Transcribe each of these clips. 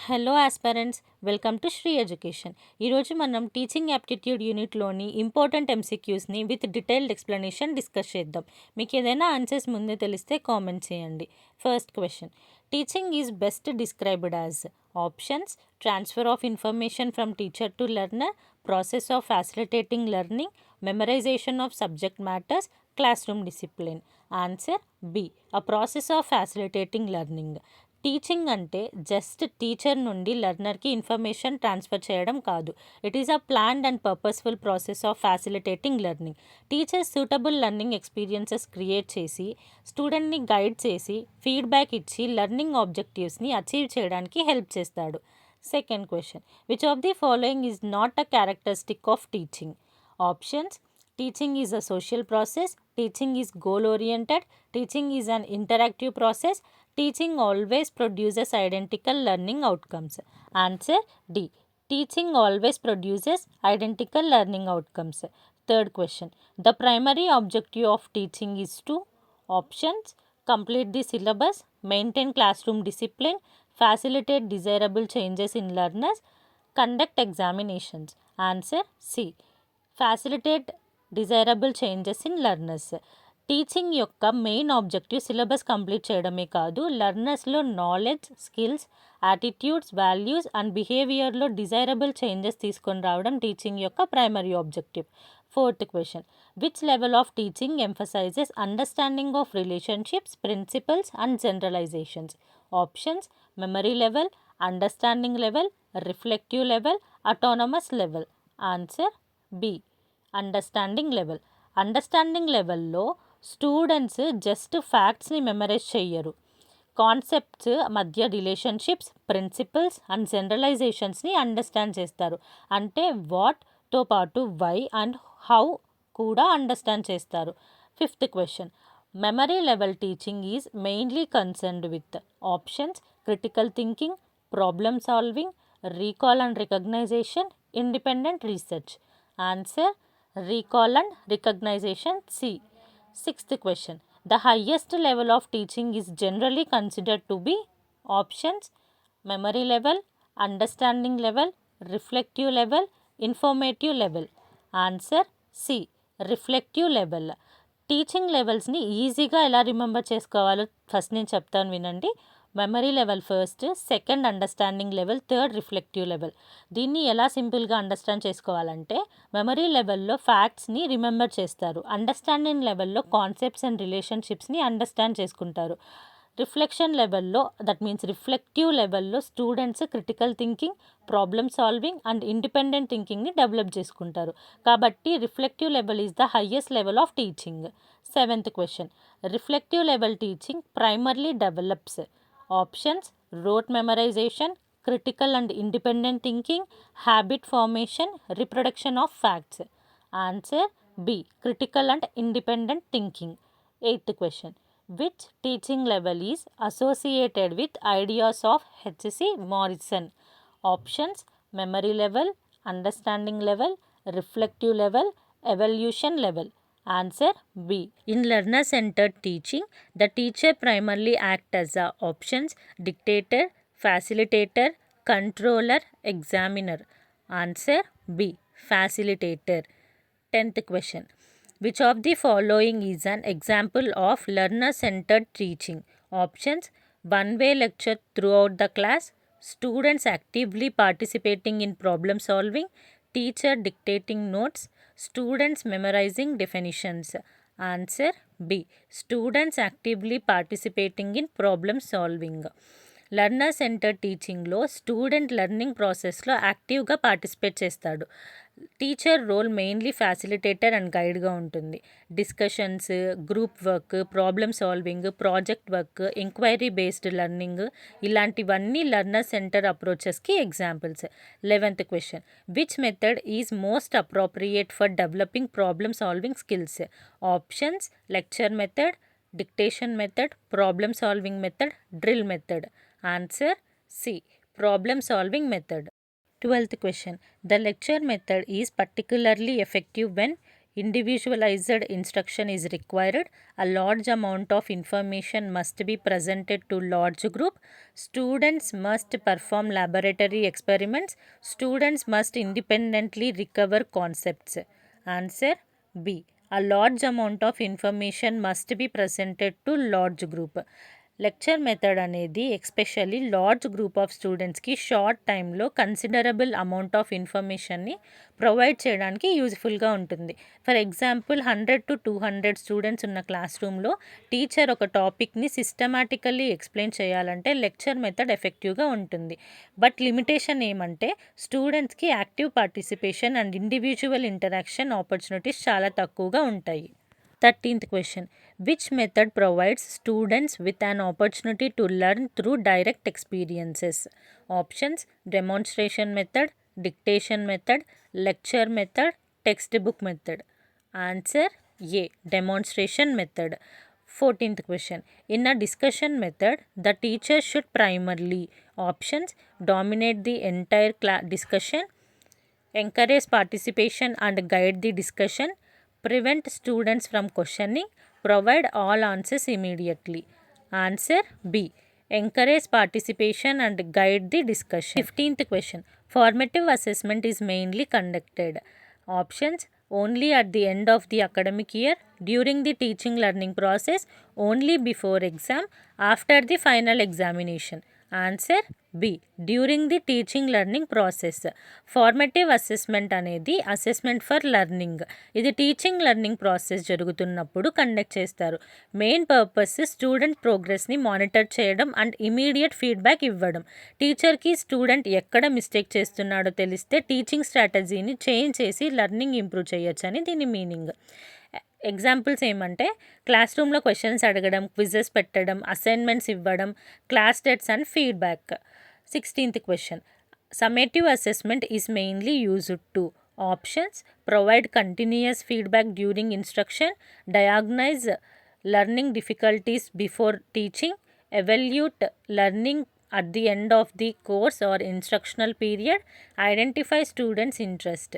Hello aspirants, welcome to Sri Education. ఈరోజు మనం teaching aptitude యూనిట్లోని ఇంపార్టెంట్ ఎంసీక్యూస్ని విత్ డీటెయిల్డ్ ఎక్స్ప్లెనేషన్ డిస్కస్ చేద్దాం. మీకు ఏదైనా ఆన్సర్స్ ముందే తెలిస్తే కామెంట్ చేయండి. First question, teaching is best described as options: transfer of information from teacher to learner, process of facilitating learning, memorization of subject matters, classroom discipline. Answer B, a process of facilitating learning. Teaching అంటే just teacher నుండి లెర్నర్కి information transfer చేయడం కాదు. It is a planned and purposeful process of facilitating learning. Teachers suitable learning experiences create చేసి, స్టూడెంట్ని guide చేసి, feedback ఇచ్చి learning ఆబ్జెక్టివ్స్ని అచీవ్ చేయడానికి హెల్ప్ చేస్తాడు. Second question, which of the following is not a characteristic of teaching? Options: teaching is a social process, teaching is goal oriented, teaching is an interactive process, teaching always produces identical learning outcomes. Answer D, teaching always produces identical learning outcomes. Third question, the primary objective of teaching is to: options: complete the syllabus, maintain classroom discipline, facilitate desirable changes in learners, conduct examinations. Answer C, facilitate desirable changes in learners. Teaching యొక్క main objective syllabus complete చేయడమే కాదు, లెర్నర్స్లో knowledge, skills, attitudes, values and బిహేవియర్లో desirable changes తీసుకొని రావడం teaching యొక్క primary objective. Fourth question, which level of teaching emphasizes understanding of relationships, principles and generalizations? Options: memory level, understanding level, reflective level, autonomous level. Answer B, understanding level. Understanding లెవెల్లో students just ఫ్యాక్ట్స్ని memorize చెయ్యరు, concepts మధ్య relationships, principles and జనరలైజేషన్స్ని understand చేస్తారు. అంటే వాట్తో పాటు why and how కూడా understand చేస్తారు. Fifth question, memory level teaching is mainly concerned with: options: critical thinking, problem solving, recall and recognition, independent research. Answer: recall and recognition, C. Sixth question, the highest level of teaching is generally considered to be: options: memory level, understanding level, reflective level, informative level. Answer C, reflective level. Teaching లెవెల్స్ని ఈజీగా ఎలా remember చేసుకోవాలో first నేను చెప్తాను వినండి. Memory level first, second understanding level, third reflective level. దీన్ని ఎలా సింపుల్గా అండర్స్టాండ్ చేసుకోవాలంటే, మెమరీ లెవెల్లో ఫ్యాక్ట్స్ని రిమెంబర్ చేస్తారు, అండర్స్టాండింగ్ లెవెల్లో కాన్సెప్ట్స్ అండ్ రిలేషన్షిప్స్ని అండర్స్టాండ్ చేసుకుంటారు, రిఫ్లెక్షన్ లెవెల్లో దట్ మీన్స్ రిఫ్లెక్టివ్ లెవెల్లో students critical thinking, problem solving and independent థింకింగ్ని డెవలప్ చేసుకుంటారు. కాబట్టి reflective level is the highest level of teaching. Seventh question, reflective level teaching primarily develops: options: rote memorisation, critical and independent thinking, habit formation, reproduction of facts. Answer B, critical and independent thinking. Eighth question, which teaching level is associated with ideas of H.C. Morrison? Options: memory level, understanding level, reflective level, evolution level. Answer B, in learner centered teaching, the teacher primarily acts as a: options: dictator, facilitator, controller, examiner. Answer B, facilitator. 10th question, which of the following is an example of learner-centered teaching? Options: one-way lecture throughout the class, students actively participating in problem solving, teacher dictating notes, students memorizing definitions. Answer B, students actively participating in problem solving. Learner center టీచింగ్లో student learning ప్రాసెస్లో యాక్టివ్గా participate చేస్తాడు. Teacher role mainly facilitator and గైడ్గా ఉంటుంది. Discussions, group work, problem solving, project work, enquiry based learning ఇలాంటివన్నీ learner center అప్రోచెస్కి examples. 11th question, which method is most appropriate for developing problem solving skills? Options: lecture method, dictation method, problem solving method, drill method. Answer C, problem solving method. 12th question, the lecture method is particularly effective when: individualized instruction is required, a large amount of information must be presented to large group, students must perform laboratory experiments, students must independently recover concepts. Answer B. A large amount of information must be presented to large group. Lecture method అనేది especially large group of స్టూడెంట్స్కి short టైంలో considerable amount of ఇన్ఫర్మేషన్ని provide చేయడానికి యూజ్ఫుల్గా ఉంటుంది. For example 100 to 200 students ఉన్న class రూమ్లో teacher ఒక టాపిక్ని సిస్టమాటికల్లీ ఎక్స్ప్లెయిన్ చేయాలంటే లెక్చర్ మెథడ్ ఎఫెక్టివ్గా ఉంటుంది. బట్ లిమిటేషన్ ఏమంటే స్టూడెంట్స్కి active participation and individual interaction opportunities చాలా తక్కువగా ఉంటాయి. 13th question. Which method provides students with an opportunity to learn through direct experiences? Options: demonstration method, dictation method, lecture method, textbook method. Answer A. Demonstration method. 14th question. In a discussion method, the teacher should primarily: options: dominate the entire discussion, encourage participation and guide the discussion, prevent students from questioning, provide all answers immediately. Answer B. Encourage participation and guide the discussion. 15th question. Formative assessment is mainly conducted. Options: only at the end of the academic year, during the teaching learning process, only before exam, after the final examination. Answer B. During the teaching learning process. Formative assessment అనేది assessment for learning. ఇది teaching learning process జరుగుతున్నప్పుడు conduct చేస్తారు. Main purpose student ప్రోగ్రెస్ని monitor చేయడం and immediate feedback ఇవ్వడం. టీచర్కి student ఎక్కడ mistake చేస్తున్నాడో తెలిస్తే టీచింగ్ స్ట్రాటజీని చేంజ్ చేసి లెర్నింగ్ ఇంప్రూవ్ చేయొచ్చని దీని మీనింగ్. ఎగ్జాంపుల్స్ ఏమంటే క్లాస్ రూమ్లో క్వశ్చన్స్ అడగడం, క్విజెస్ పెట్టడం, అసైన్మెంట్స్ ఇవ్వడం, class tests and feedback. 16th question. Summative assessment is mainly used to: options: provide continuous feedback during instruction, diagnose learning difficulties before teaching, evaluate learning at the end of the course or instructional period, identify students' interest.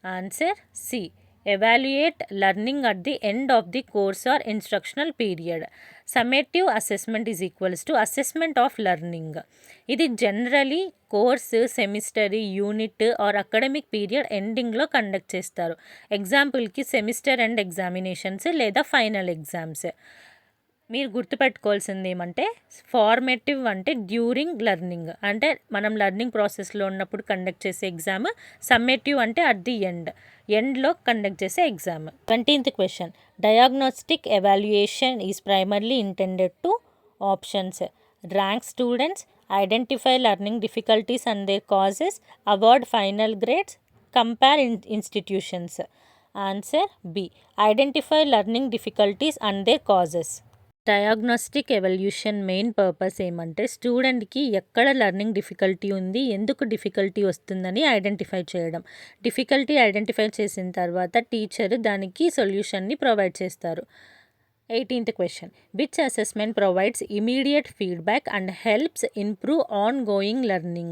Answer C. Evaluate learning at the end of the course or instructional period. Summative assessment is equals to assessment of learning. ఇది generally course, semester, unit or academic period ఎండింగ్లో conduct చేస్తారు. ఎగ్జాంపుల్కి semester end examinations లేదా final exams. మీరు గుర్తుపెట్టుకోవాల్సింది ఏమంటే formative అంటే during learning, అంటే మనం లెర్నింగ్ ప్రాసెస్లో ఉన్నప్పుడు కండక్ట్ చేసే ఎగ్జామ్. సమ్మేటివ్ అంటే అట్ ది ఎండ్లో కండక్ట్ చేసే exam. 20th question. Diagnostic evaluation is primarily intended to: options: rank students, identify learning difficulties and their causes, award final grades, compare institutions. Answer B. Identify learning difficulties and their causes. Diagnostic evaluation main purpose ఏమంటే స్టూడెంట్కి ఎక్కడ learning difficulty ఉంది, ఎందుకు difficulty వస్తుందని identify చేయడం. Difficulty identify చేసిన తర్వాత teacher దానికి సొల్యూషన్ని ప్రొవైడ్ చేస్తారు. 18th question. Which assessment provides immediate feedback and helps improve ongoing learning?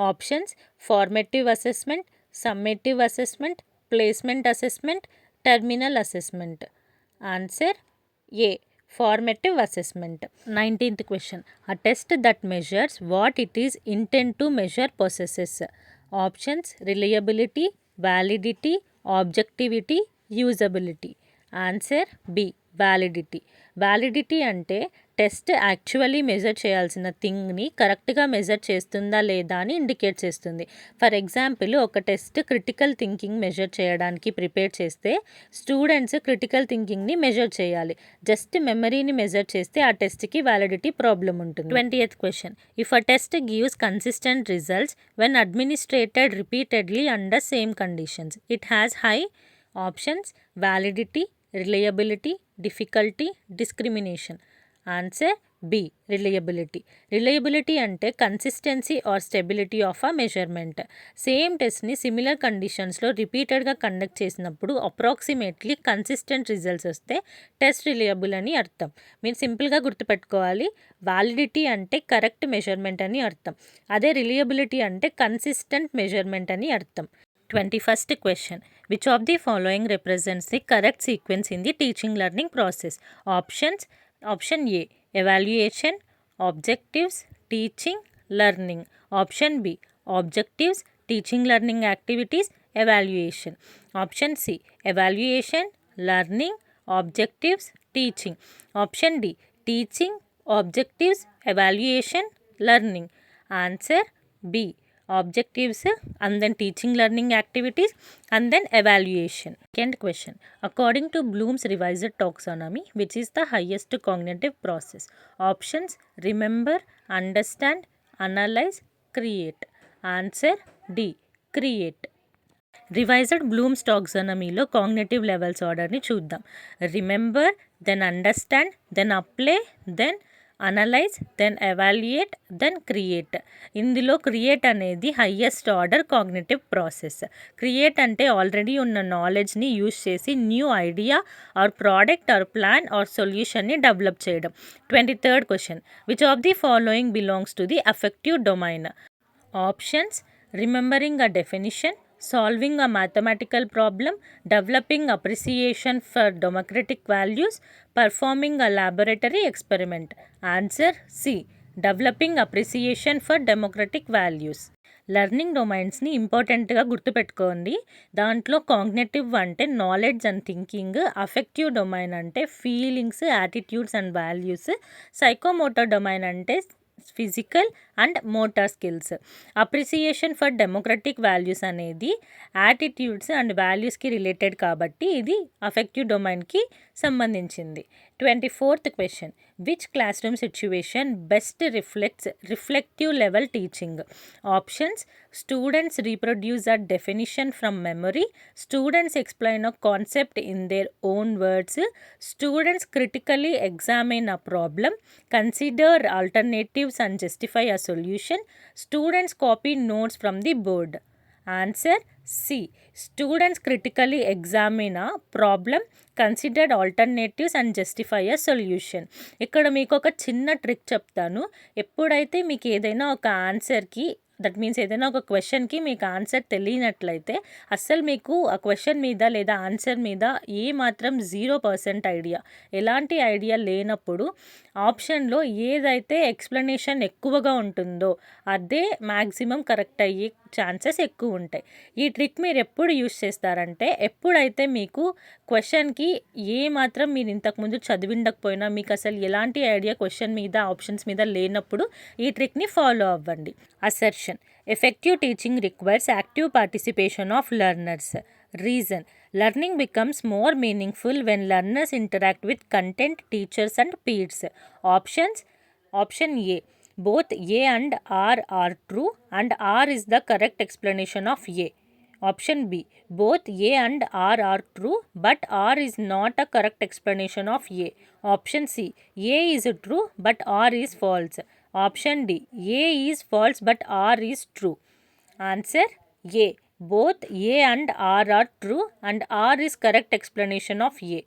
Options: formative assessment, summative assessment, placement assessment, terminal assessment. Answer A. Formative assessment. 19th question. A test that measures what it is intended to measure possesses: options: reliability, validity, objectivity, usability. Answer B. Validity. Validity అంటే test actually measure చేయాల్సిన థింగ్ని కరెక్ట్గా measure చేస్తుందా లేదా అని indicate చేస్తుంది. For example, ఒక test critical thinking measure చేయడానికి prepare చేస్తే స్టూడెంట్స్ క్రిటికల్ థింకింగ్ని మెజర్ చేయాలి. జస్ట్ మెమరీని మెజర్ చేస్తే ఆ టెస్ట్కి వ్యాలిడిటీ ప్రాబ్లం ఉంటుంది. 20th question. If a test gives consistent results when administered repeatedly under same conditions, it has high: options: validity, reliability, difficulty, discrimination. Answer B. Reliability. Reliability అంటే consistency or stability of a measurement. Same టెస్ట్ని similar కండిషన్స్లో రిపీటెడ్గా conduct చేసినప్పుడు approximately consistent results వస్తే test reliable అని అర్థం. మీరు సింపుల్గా గుర్తుపెట్టుకోవాలి, వ్యాలిడిటీ అంటే కరెక్ట్ మెజర్మెంట్ అని అర్థం, అదే రిలయబిలిటీ అంటే కన్సిస్టెంట్ మెజర్మెంట్ అని అర్థం. 21st question. Which of the following represents the correct sequence in the teaching learning process? Options. Option A, evaluation, objectives, teaching, learning. Option B, objectives, teaching learning activities, evaluation. Option C, evaluation, learning, objectives, teaching. Option D, teaching, objectives, evaluation, learning. Answer B, objectives and then teaching learning activities and then evaluation. Second question. According to Bloom's revised taxonomy, which is the highest cognitive process? Options: remember, understand, analyze, create. Answer D, create. Revised Bloom's టాక్సానమీలో cognitive levels ఆర్డర్ని చూద్దాం. Remember, then understand, then apply, then analyse, then evaluate, then create. ఇందులో create అనేది highest order cognitive process. Create అంటే already ఉన్న నాలెడ్జ్ని use చేసి new idea or product or plan or సొల్యూషన్ని డెవలప్ చేయడం. 23rd question. Which of the following belongs to the affective domain? Options: remembering a definition, solving a mathematical problem, developing appreciation for democratic values, performing a laboratory experiment. Answer C, developing appreciation for democratic values. Learning డొమైన్స్ని ఇంపార్టెంట్గా గుర్తుపెట్టుకోండి. దాంట్లో cognitive అంటే knowledge and thinking, affective domain అంటే feelings, attitudes and values, psychomotor domain అంటే physical and motor skills. Appreciation for democratic values అనేది attitudes and వాల్యూస్కి related కాబట్టి ఇది అఫెక్టివ్ డొమైన్కి సంబంధించింది. 24th question. Which classroom situation best reflects reflective level teaching? Options: students reproduce a definition from memory, students explain a concept in their own words, students critically examine a problem, consider alternatives and justify a solution, students copy notes from the board. Answer C, students critically examine a problem, consider alternatives and justify a solution. ఇక్కడ మీకు ఒక చిన్న trick చెప్తాను. ఎప్పుడైతే మీకు ఏదైనా ఒక ఆన్సర్కి, that means ఏదైనా ఒక క్వశ్చన్కి మీకు ఆన్సర్ తెలియనట్లయితే అస్సలు మీకు ఆ క్వశ్చన్ మీద లేదా ఆన్సర్ మీద మాత్రం 0% ఐడియా, ఎలాంటి ఐడియా లేనప్పుడు ఆప్షన్లో ఏదైతే ఎక్స్ప్లెనేషన్ ఎక్కువగా ఉంటుందో అదే మ్యాక్సిమం కరెక్ట్ అయ్యే ఛాన్సెస్ ఎక్కువ ఉంటాయి. ఈ ట్రిక్ మీరు ఎప్పుడు యూస్ చేస్తారంటే, ఎప్పుడైతే మీకు క్వశ్చన్కి మాత్రం మీరు ఇంతకుముందు చదివిండకపోయినా, మీకు అసలు ఎలాంటి ఐడియా క్వశ్చన్ మీద ఆప్షన్స్ మీద లేనప్పుడు ఈ ట్రిక్ని ఫాలో అవ్వండి. Assertion: effective teaching requires active participation of learners. Reason: learning becomes more meaningful when learners interact with content, teachers and peers. Options: option A, both A and R are true and R is the correct explanation of A. Option B, both A and R are true but R is not a correct explanation of A. Option C, A is true but R is false. Option D, A is false but R is true. Answer A, both A and R are true and R is correct explanation of A.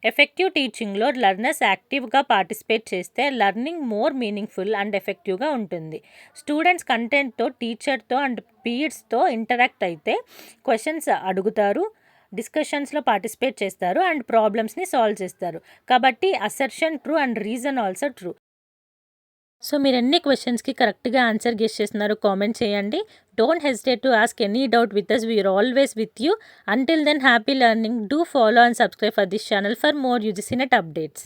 Effective టీచింగ్లో learners యాక్టివ్గా participate చేస్తే learning more meaningful and ఎఫెక్టివ్గా ఉంటుంది. Students కంటెంట్తో, టీచర్తో and పీర్స్తో interact అయితే questions అడుగుతారు, డిస్కషన్స్లో పార్టిసిపేట్ చేస్తారు అండ్ ప్రాబ్లమ్స్ని సాల్వ్ చేస్తారు. కాబట్టి assertion true and reason also true. So మీరు ఎన్ని క్వశ్చన్స్కి కరెక్ట్గా ఆన్సర్ గెస్ చేస్తున్నారు కామెంట్ చేయండి. Don't hesitate to ask any doubt with us. We are always with you. Until then, happy learning. Do follow and subscribe for this channel for more UGC Net updates.